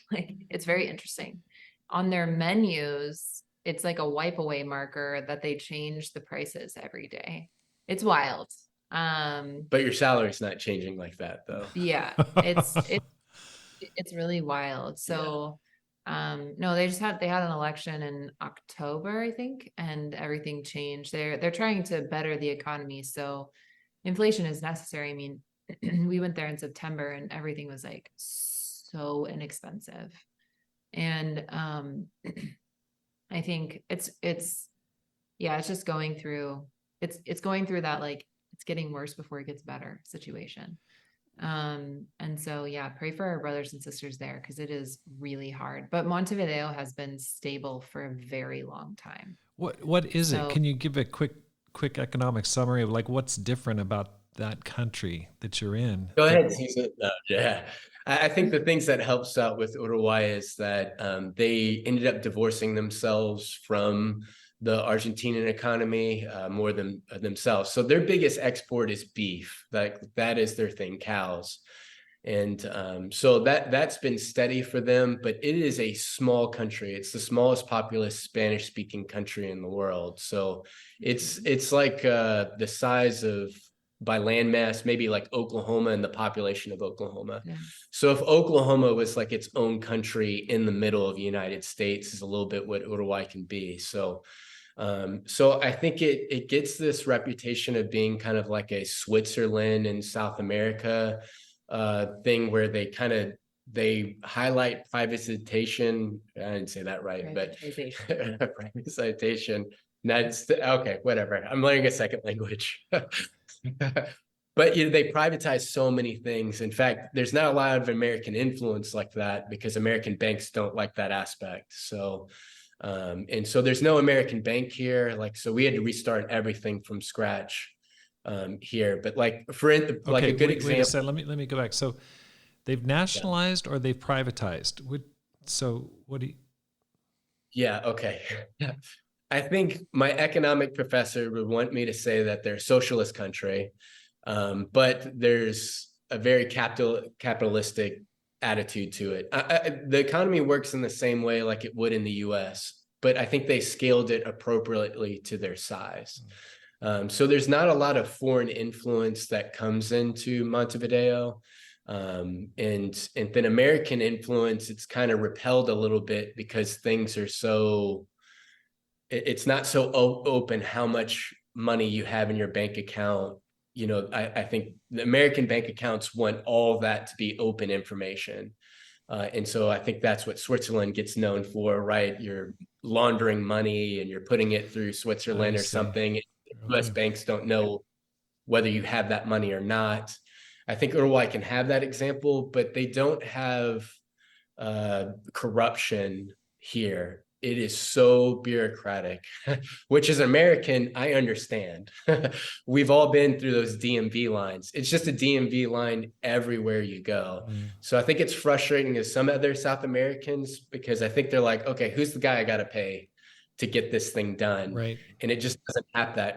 it's very interesting. On their menus, it's like a wipe away marker that they change the prices every day. It's wild. But your salary's not changing like that, though. Yeah, it's really wild. So, no, they had an election in October, I think, and everything changed. They're trying to better the economy, so inflation is necessary. I mean, we went there in September and everything was like so inexpensive. And I think it's just going through that, like, it's getting worse before it gets better situation. And so, pray for our brothers and sisters there, because it is really hard. But Montevideo has been stable for a very long time. What is it? Can you give a quick economic summary of like what's different about that country that you're in? Go ahead, Susan. No, yeah. I think the things that helps out with Uruguay is that they ended up divorcing themselves from the Argentinian economy more than themselves. So their biggest export is beef. That is their thing, cows. And so that's been steady for them, but it is a small country. It's the smallest populous Spanish-speaking country in the world. So it's like the size of, by landmass, maybe like Oklahoma and the population of Oklahoma. Yeah. So if Oklahoma was like its own country in the middle of the United States, is a little bit what Uruguay can be. So I think it gets this reputation of being kind of like a Switzerland in South America thing, where they highlight privatization. I didn't say that right, but privatization. Okay, whatever. I'm learning a second language. But they privatize so many things. In fact, there's not a lot of American influence like that, because American banks don't like that aspect. So and so there's no American bank here. So we had to restart everything from scratch here. But a good example. Wait a second, let me go back. So they've nationalized or they've privatized. So what do you? Yeah. Okay. I think my economic professor would want me to say that they're a socialist country, but there's a very capitalistic attitude to it. The economy works in the same way like it would in the US, but I think they scaled it appropriately to their size. So there's not a lot of foreign influence that comes into Montevideo. And then American influence, it's kind of repelled a little bit, because things are it's not so open how much money you have in your bank account. I think the American bank accounts want all that to be open information. And so I think that's what Switzerland gets known for, right? You're laundering money and you're putting it through Switzerland or something. Okay. US banks don't know whether you have that money or not. I think Uruguay can have that example, but they don't have corruption here. It is so bureaucratic, which as an American, I understand. We've all been through those DMV lines. It's just a DMV line everywhere you go. So I think it's frustrating as some other South Americans, because I think they're like, okay, who's the guy I got to pay to get this thing done? Right. And it just doesn't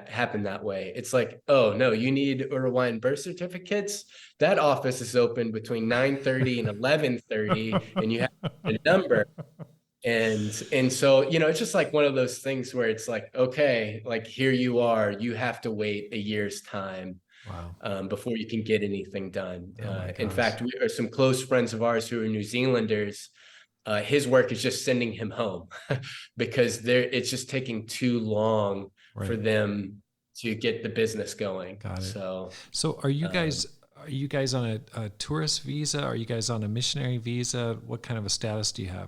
happen that way. It's like, oh no, you need Uruguayan birth certificates. That office is open between 9:30 and 11:30, and you have a number. And so, it's just like one of those things where it's like, okay, like here you are, you have to wait a year's time. Wow. Before you can get anything done. In fact, we are some close friends of ours who are New Zealanders. His work is just sending him home because it's just taking too long for them to get the business going. Got it. So are you guys on a tourist visa? Are you guys on a missionary visa? What kind of a status do you have?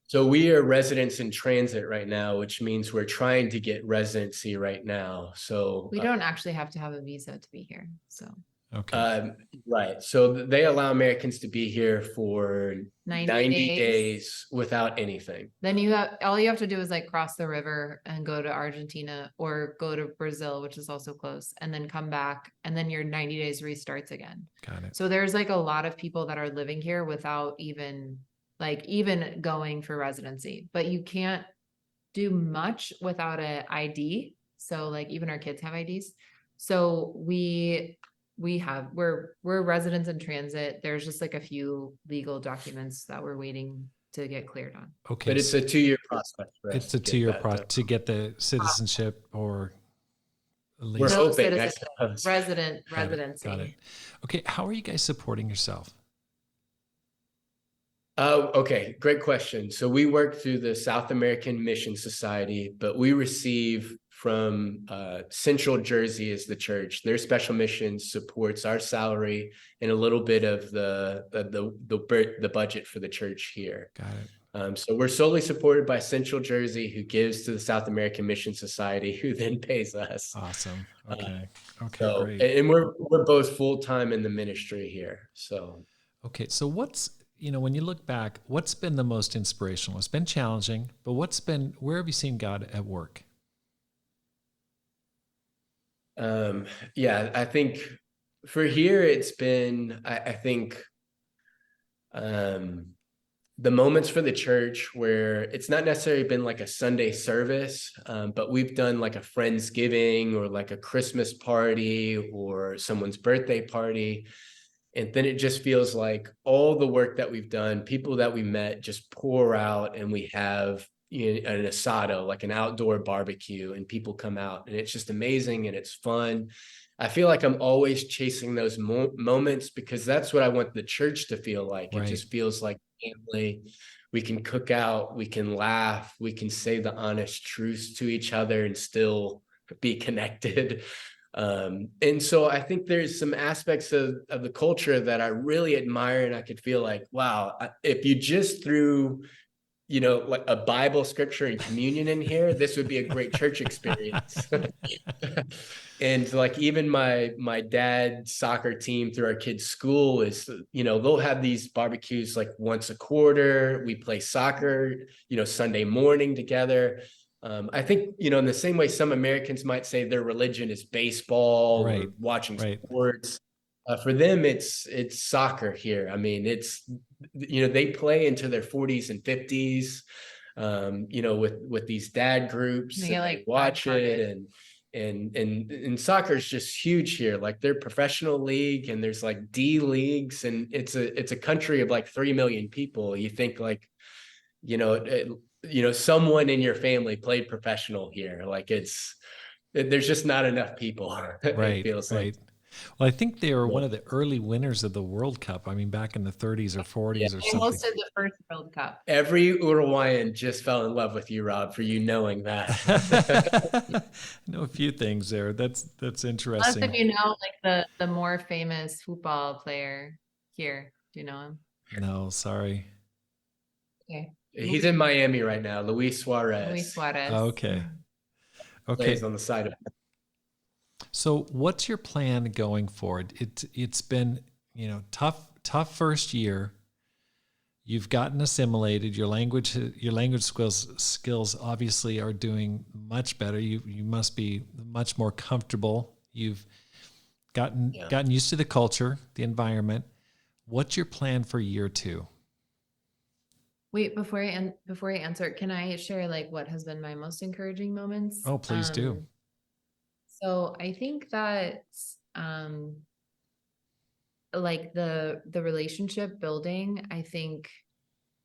So we are residents in transit right now, which means we're trying to get residency right now. So we don't actually have to have a visa to be here. So Okay. Right. So they allow Americans to be here for 90 days. days without anything. Then all you have to do is like cross the river and go to Argentina or go to Brazil, which is also close, and then come back, and then your 90 days restarts again. Got it. So there's like a lot of people that are living here without even going for residency, but you can't do much without an ID. So like even our kids have IDs. So we're residents in transit. There's just like a few legal documents that we're waiting to get cleared on. Okay. But it's a 2-year process. It's a 2-year process to get the citizenship or at least. We're No hoping, citizenship, residency. Got it. Okay. How are you guys supporting yourself? Oh, okay. Great question. So we work through the South American Mission Society, but we receive from Central Jersey as the church. Their special mission supports our salary and a little bit of the budget for the church here. Got it. So we're solely supported by Central Jersey, who gives to the South American Mission Society, who then pays us. Awesome. Okay. So, Great. and we're both full-time in the ministry here. So, okay. So when you look back, what's been the most inspirational? It's been challenging, but where have you seen God at work? Yeah, I think for here, it's been, I think, the moments for the church where it's not necessarily been like a Sunday service, but we've done like a Friendsgiving or like a Christmas party or someone's birthday party. And then it just feels like all the work that we've done, people that we met just pour out, and we have an asado, like an outdoor barbecue, and people come out, and it's just amazing and it's fun. I feel like I'm always chasing those moments because that's what I want the church to feel like. Right. It just feels like family. We can cook out, we can laugh, we can say the honest truths to each other and still be connected. And so I think there's some aspects of the culture that I really admire, and I could feel like, wow, if you just threw, like a Bible scripture and communion in here, this would be a great church experience. And like even my dad's soccer team through our kids' school is, they'll have these barbecues like once a quarter. We play soccer, Sunday morning together. I think, in the same way some Americans might say their religion is baseball or watching sports, for them, it's soccer here. I mean, it's, they play into their 40s and 50s, with these dad groups, and they watch it, and soccer is just huge here. Like they're professional league, and there's like D leagues, and it's a country of like 3 million people. You think like, someone in your family played professional here. Like there's just not enough people. Right. It feels like. Well, I think they were one of the early winners of the World Cup. I mean, back in the 30s or 40s or something. They hosted the first World Cup. Every Uruguayan just fell in love with you, Rob, for you knowing that. I know a few things there. That's interesting. Unless if you know like the more famous football player here. Do you know him? No, sorry. Okay. He's in Miami right now, Luis Suarez. Okay. Plays on the side of it. So what's your plan going forward? It's been, tough first year. You've gotten assimilated. Your language skills obviously are doing much better. You must be much more comfortable. You've gotten used to the culture, the environment. What's your plan for year 2? Wait, before I answer, can I share like what has been my most encouraging moments? Oh, please do. So I think that like the relationship building, I think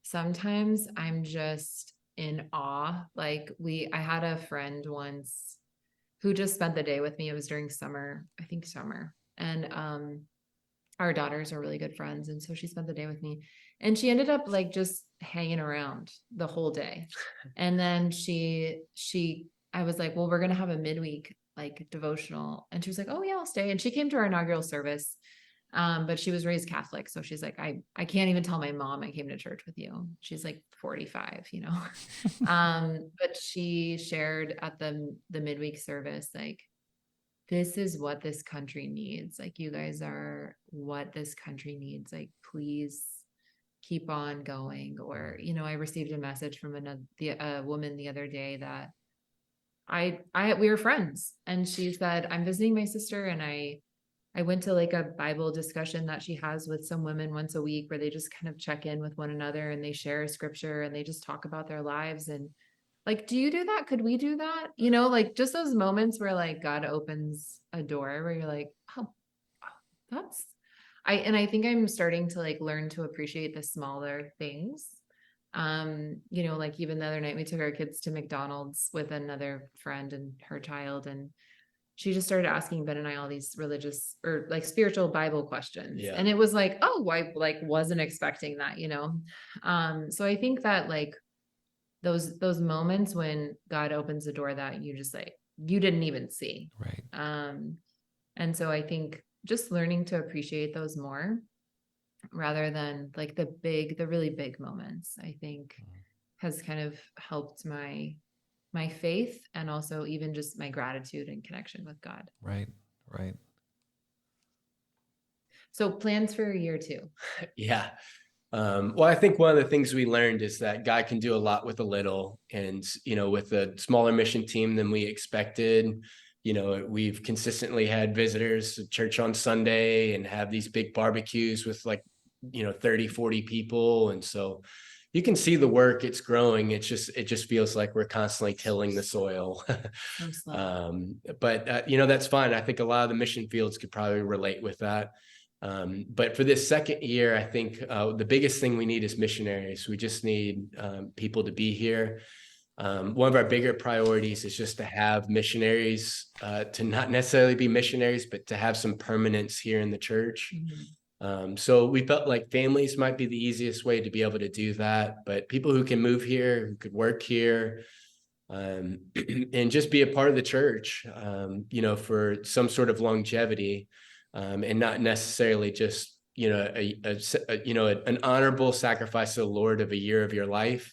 sometimes I'm just in awe. Like I had a friend once who just spent the day with me. It was during summer, and our daughters are really good friends, and so she spent the day with me, and she ended up like just hanging around the whole day. And then I was like, well, we're gonna have a midweek like devotional, and she was like, oh yeah, I'll stay. And she came to our inaugural service, but she was raised Catholic, so she's like, I can't even tell my mom I came to church with you. She's like 45, but she shared at the midweek service like this is what this country needs. Like, you guys are what this country needs. Like, please keep on going. Or, I received a message from a woman the other day that we were friends, and she said, I'm visiting my sister, and I went to like a Bible discussion that she has with some women once a week, where they just kind of check in with one another and they share a scripture and they just talk about their lives. And like, do you do that? Could we do that? Like, just those moments where like God opens a door where you're like, oh, that's, I think I'm starting to like learn to appreciate the smaller things. Like even the other night we took our kids to McDonald's with another friend and her child, and she just started asking Ben and I all these religious or like spiritual Bible questions. Yeah. And it was like, oh, I like wasn't expecting that. So I think that like those moments when God opens a door that you just like, you didn't even see. Right. And so I think just learning to appreciate those more rather than like the really big moments, I think has kind of helped my faith, and also even just my gratitude and connection with God. Right. Right. So plans for year 2. Yeah. Well, I think one of the things we learned is that God can do a lot with a little, and, with a smaller mission team than we expected, we've consistently had visitors to church on Sunday and have these big barbecues with like, 30, 40 people. And so you can see the work, it's growing. It just feels like we're constantly tilling the soil. But that's fine. I think a lot of the mission fields could probably relate with that. But for this second year, I think the biggest thing we need is missionaries. We just need people to be here. One of our bigger priorities is just to have missionaries, to not necessarily be missionaries, but to have some permanence here in the church. So we felt like families might be the easiest way to be able to do that, but people who can move here, who could work here, and just be a part of the church, for some sort of longevity, and not necessarily just, an honorable sacrifice to the Lord of a year of your life.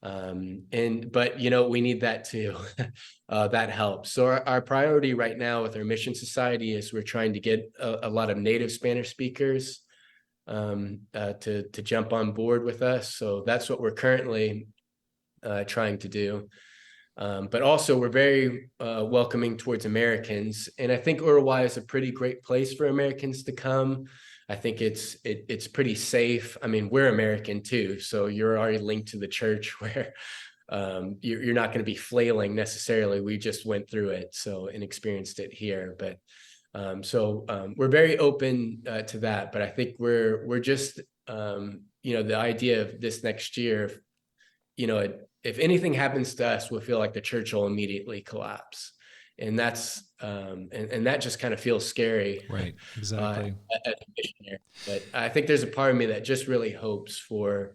But we need that too. That helps. So our priority right now with our mission society is we're trying to get a lot of native Spanish speakers to jump on board with us. So that's what we're currently trying to do. But also we're very welcoming towards Americans. And I think Uruguay is a pretty great place for Americans to come. I think it's pretty safe. I mean, we're American too, so you're already linked to the church where you're not going to be flailing necessarily. We just went through it and experienced it here. But we're very open to that. But I think we're just the idea of this next year, if anything happens to us, we'll feel like the church will immediately collapse. And that's and that just kind of feels scary. Right. Exactly. As a missionary. But I think there's a part of me that just really hopes for,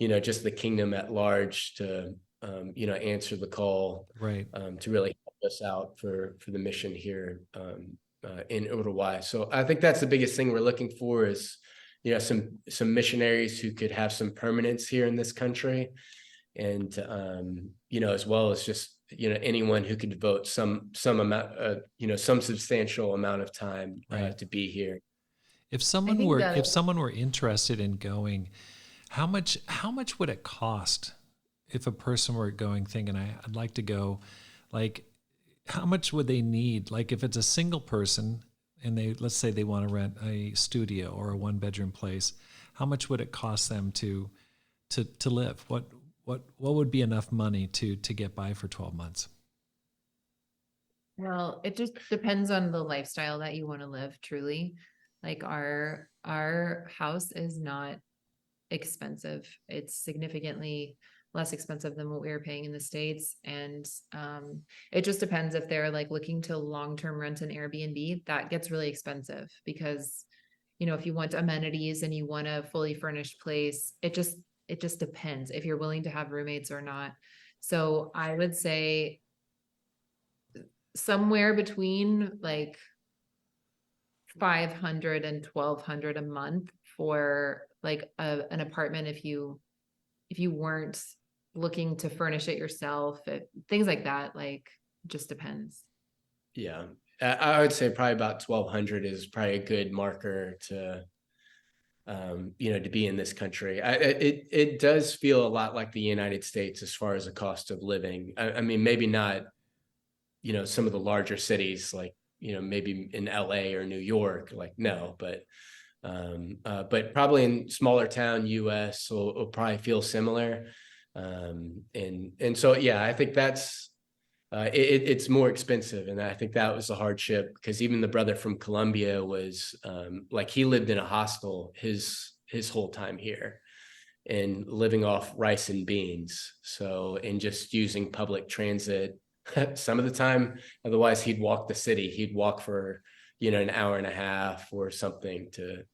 just the kingdom at large to, answer the call, Right. To really help us out for the mission here in Uruguay. So I think that's the biggest thing we're looking for is, some missionaries who could have some permanence here in this country. And, as well as just, anyone who could devote some amount, some substantial amount of time to be here. If someone were interested in going, how much would it cost if a person were going thinking I'd like to go? Like, how much would they need? Like, if it's a single person and let's say they want to rent a studio or a 1-bedroom place, how much would it cost them to live? What would be enough money to get by for 12 months? Well, it just depends on the lifestyle that you want to live, truly. Like our house is not expensive. It's significantly less expensive than what we were paying in the States. And it just depends if they're like looking to long-term rent an Airbnb, that gets really expensive because, if you want amenities and you want a fully furnished place, it just depends if you're willing to have roommates or not. So I would say somewhere between like $500 and $1,200 a month for like an apartment if you weren't looking to furnish it yourself, things like that. Like, just depends. Yeah. I would say probably about 1,200 is probably a good marker to, to be in this country. It does feel a lot like the United States as far as the cost of living. I mean, maybe not, some of the larger cities like, maybe in LA or New York, like, no, but probably in smaller town US will probably feel similar. And so, yeah, I think that's, it's more expensive. And I think that was the hardship, because even the brother from Colombia was, like, he lived in a hostel his whole time here and living off rice and beans. So, and just using public transit some of the time. Otherwise he'd walk the city. He'd walk for, an hour and a half or something to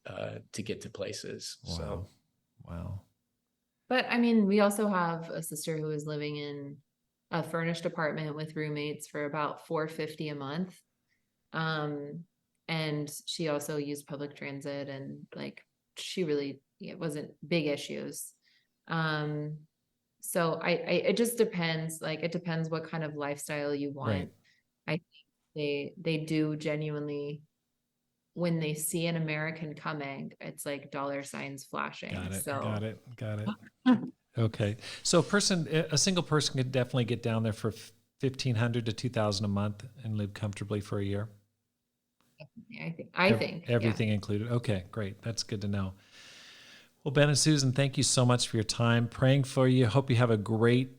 get to places. Wow. So, wow. But I mean, we also have a sister who is living in a furnished apartment with roommates for about $450 a month. And she also used public transit, and like, she really, it wasn't big issues. So it just depends. Like, it depends what kind of lifestyle you want. Right. I think they do genuinely, when they see an American coming, it's like dollar signs flashing. Got it. So Got it. Okay. So a single person could definitely get down there for $1,500 to $2,000 a month and live comfortably for a year. I think everything included. Okay, great. That's good to know. Well, Ben and Susan, thank you so much for your time. Praying for you. Hope you have a great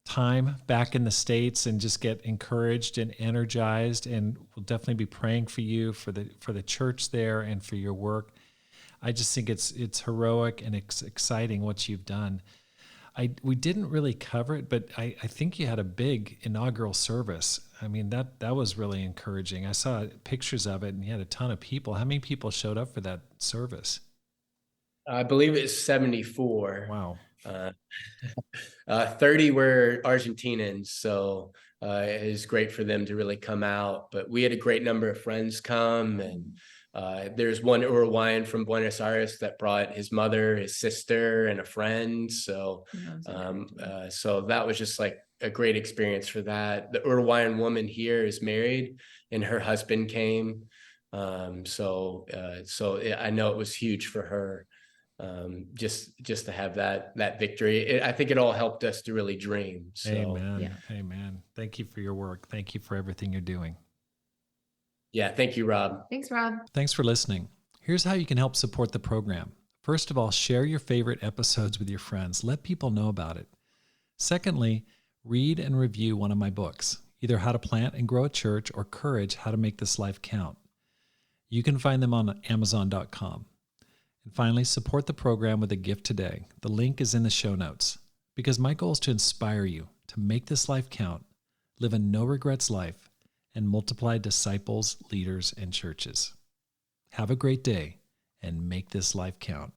time back in the States and just get encouraged and energized. And we'll definitely be praying for you, for the church there, and for your work. I just think it's heroic and it's exciting what you've done. We didn't really cover it, but I think you had a big inaugural service. I mean, that was really encouraging. I saw pictures of it, and you had a ton of people. How many people showed up for that service? I believe it's 74. Wow. 30 were Argentinians, so it was great for them to really come out. But we had a great number of friends come, and there's one Uruguayan from Buenos Aires that brought his mother, his sister, and a friend. So, so that was just like a great experience for that. The Uruguayan woman here is married, and her husband came. So I know it was huge for her. Just to have that victory. I think it all helped us to really dream. So, amen. Yeah. Amen. Thank you for your work. Thank you for everything you're doing. Yeah. Thank you, Rob. Thanks, Rob. Thanks for listening. Here's how you can help support the program. First of all, share your favorite episodes with your friends. Let people know about it. Secondly, read and review one of my books, either How to Plant and Grow a Church or Courage, How to Make This Life Count. You can find them on Amazon.com. And finally, support the program with a gift today. The link is in the show notes. Because my goal is to inspire you to make this life count, live a no regrets life, and multiply disciples, leaders, and churches. Have a great day and make this life count.